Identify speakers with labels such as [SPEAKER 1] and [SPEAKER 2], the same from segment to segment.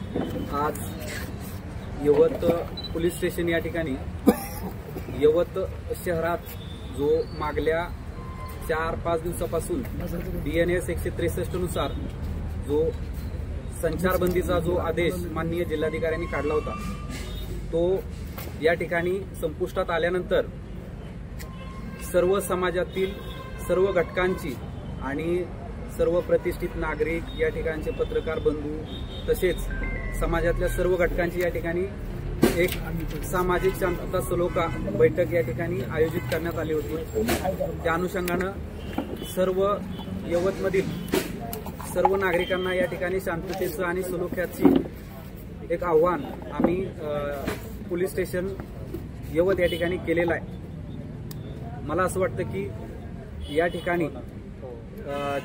[SPEAKER 1] आज यवत police station या ठिकाणी यवत शहरात जो मागल्या 4-5 दिवसापासून BNS 163 नुसार जो संचारबंदीचा जो आदेश माननीय जिल्हाधिकाऱ्यांनी काढला होता तो या ठिकाणी संपुष्टात आल्यानंतर सर्व समाजातील सर्व घटकांची आणि सर्व प्रतिष्ठित नागरिक या ठिकाणचे पत्रकार बंधू तसेच समाजातल्या सर्व घटकांची या ठिकाणी एक सामाजिक शांतता सलोखा बैठक या ठिकाणी आयोजित करण्यात आली होती। त्या अनुषंगाने सर्व यवतमधील सर्व नागरिकांना या ठिकाणी शांततेचं आणि सलोख्याची एक आव्हान आम्ही पोलीस स्टेशन यवत या ठिकाणी केलेलं आहे। मला असं वाटतं की या ठिकाणी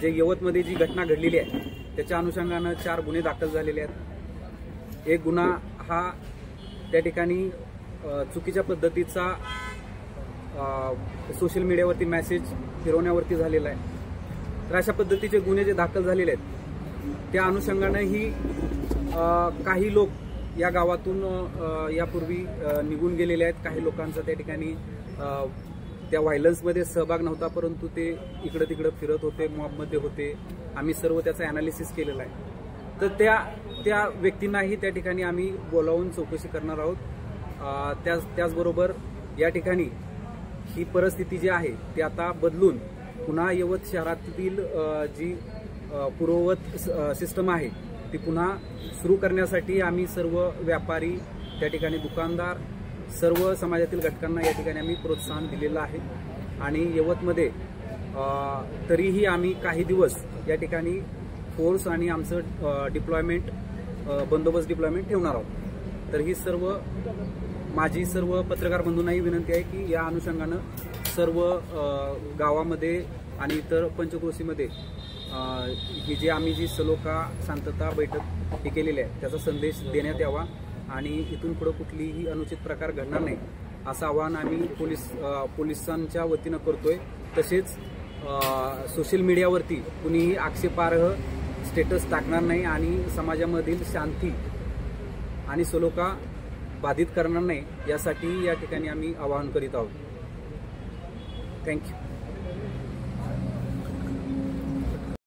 [SPEAKER 1] जे यवतमध्ये जी घटना घडलेली आहे त्याच्या अनुषंगाने 4 गुन्हे दाखल झालेले आहेत। एक गुन्हा हा त्या ठिकाणी चुकीच्या पद्धतीचा सोशल मीडियावरती मेसेज फिरवण्यावरती झालेला आहे। तर अशा पद्धतीचे गुन्हे जे दाखल झालेले आहेत त्या अनुषंगाने ही काही लोक या गावातून यापूर्वी निघून गेलेले आहेत। काही लोकांचा त्या ठिकाणी त्या व्हायलन्समध्ये सहभाग नव्हता, परंतु ते इकडे तिकडे फिरत होते, मॉबमध्ये होते। आम्ही सर्व त्याचा ॲनालिसिस केलेला आहे। तर त्या व्यक्तींनाही त्या ठिकाणी आम्ही बोलावून चौकशी करणार आहोत। त्याचबरोबर या ठिकाणी ही परिस्थिती जी आहे ती आता बदलून पुन्हा यवत शहरातील जी पूर्ववत सिस्टम आहे ती पुन्हा सुरू करण्यासाठी आम्ही सर्व व्यापारी त्या ठिकाणी दुकानदार सर्व समाजातील घटकांना या ठिकाणी आम्ही प्रोत्साहन दिलेलं आहे। आणि यवतमध्ये तरीही आम्ही काही दिवस या ठिकाणी फोर्स आणि आमचं डिप्लॉयमेंट बंदोबस्त डिप्लॉयमेंट ठेवणार आहोत। तर ही सर्व माझी सर्व पत्रकार बंधूंनाही विनंती आहे की या अनुषंगानं सर्व गावामध्ये आणि इतर पंचक्रोशीमध्ये ही जी आम्ही जी सलोखा शांतता बैठक ही केलेली आहे त्याचा संदेश देण्यात यावा आणि इथून पुढे कुठलीही अनुचित प्रकार घडणार नाही असं आवाहन आम्ही पोलिसांच्या वतीनं करतोय। तसेच सोशल मीडियावरती कुणीही आक्षेपार्ह स्टेटस टाकणार नाही आणि समाजामधील शांती आणि सलोखा बाधित करणार नाही यासाठी या ठिकाणी आम्ही आवाहन करीत आहोत। थँक्यू।